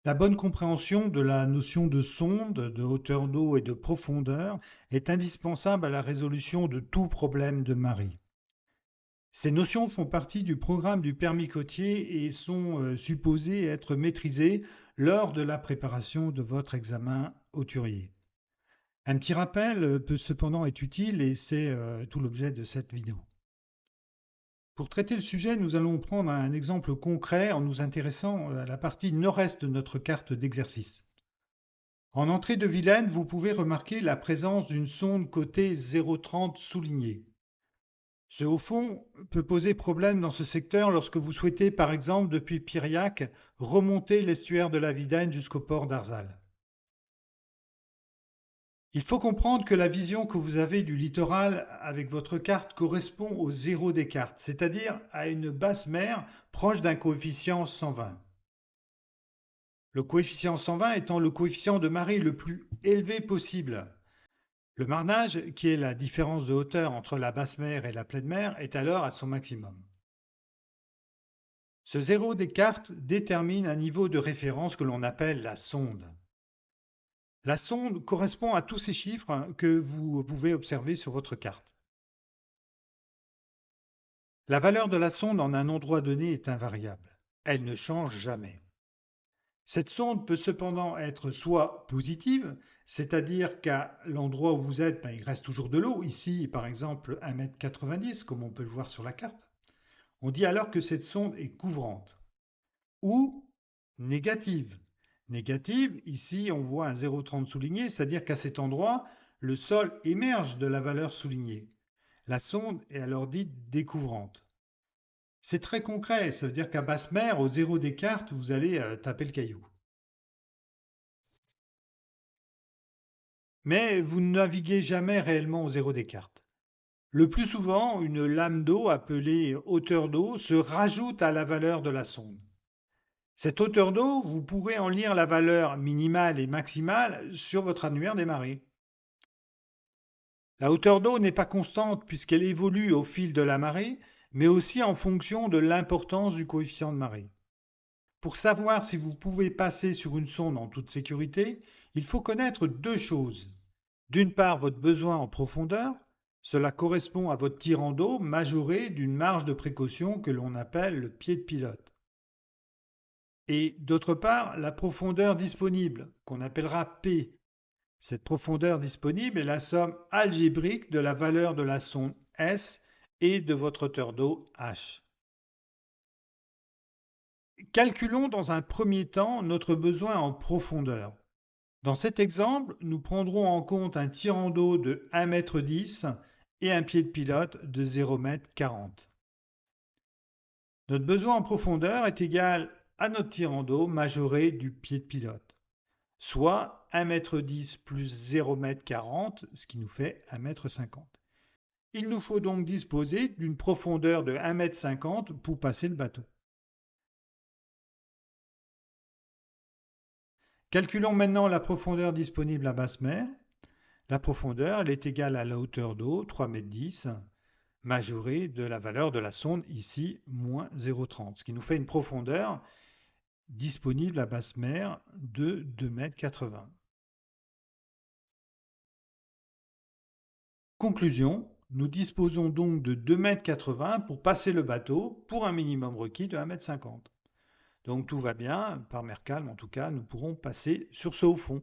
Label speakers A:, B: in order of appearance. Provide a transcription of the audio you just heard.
A: La bonne compréhension de la notion de sonde, de hauteur d'eau et de profondeur est indispensable à la résolution de tout problème de marée. Ces notions font partie du programme du permis côtier et sont supposées être maîtrisées lors de la préparation de votre examen hauturier. Un petit rappel peut cependant être utile et c'est tout l'objet de cette vidéo. Pour traiter le sujet, nous allons prendre un exemple concret en nous intéressant à la partie nord-est de notre carte d'exercice. En entrée de Vilaine, vous pouvez remarquer la présence d'une sonde côté 0,30 soulignée. Ce haut fond peut poser problème dans ce secteur lorsque vous souhaitez, par exemple, depuis Piriac, remonter l'estuaire de la Vilaine jusqu'au port d'Arzal. Il faut comprendre que la vision que vous avez du littoral avec votre carte correspond au zéro des cartes, c'est-à-dire à une basse mer proche d'un coefficient 120. Le coefficient 120 étant le coefficient de marée le plus élevé possible. Le marnage, qui est la différence de hauteur entre la basse mer et la pleine mer, est alors à son maximum. Ce zéro des cartes détermine un niveau de référence que l'on appelle la sonde. La sonde correspond à tous ces chiffres que vous pouvez observer sur votre carte. La valeur de la sonde en un endroit donné est invariable. Elle ne change jamais. Cette sonde peut cependant être soit positive, c'est-à-dire qu'à l'endroit où vous êtes, il reste toujours de l'eau, ici par exemple 1,90 m, comme on peut le voir sur la carte. On dit alors que cette sonde est couvrante. Ou négative. Négative, ici on voit un 0,30 souligné, c'est-à-dire qu'à cet endroit, le sol émerge de la valeur soulignée. La sonde est alors dite découvrante. C'est très concret, ça veut dire qu'à basse mer, au zéro des cartes, vous allez taper le caillou. Mais vous ne naviguez jamais réellement au zéro des cartes. Le plus souvent, une lame d'eau appelée hauteur d'eau se rajoute à la valeur de la sonde. Cette hauteur d'eau, vous pourrez en lire la valeur minimale et maximale sur votre annuaire des marées. La hauteur d'eau n'est pas constante puisqu'elle évolue au fil de la marée, mais aussi en fonction de l'importance du coefficient de marée. Pour savoir si vous pouvez passer sur une sonde en toute sécurité, il faut connaître deux choses. D'une part, votre besoin en profondeur, cela correspond à votre tirant d'eau majoré d'une marge de précaution que l'on appelle le pied de pilote. Et d'autre part, la profondeur disponible, qu'on appellera P. Cette profondeur disponible est la somme algébrique de la valeur de la sonde S et de votre hauteur d'eau H. Calculons dans un premier temps notre besoin en profondeur. Dans cet exemple, nous prendrons en compte un tirant d'eau de 1,10 m et un pied de pilote de 0,40 m. Notre besoin en profondeur est égal à notre tirant d'eau majoré du pied de pilote, soit 1,10 m plus 0,40 m, ce qui nous fait 1,50 m. Il nous faut donc disposer d'une profondeur de 1,50 m pour passer le bateau. Calculons maintenant la profondeur disponible à basse mer. La profondeur elle est égale à la hauteur d'eau, 3,10 m, majorée de la valeur de la sonde, ici, moins 0,30 m, ce qui nous fait une profondeur disponible à basse mer de 2,80 m. Conclusion, nous disposons donc de 2,80 m pour passer le bateau pour un minimum requis de 1,50 m. Donc tout va bien, par mer calme en tout cas, nous pourrons passer sur ce haut fond.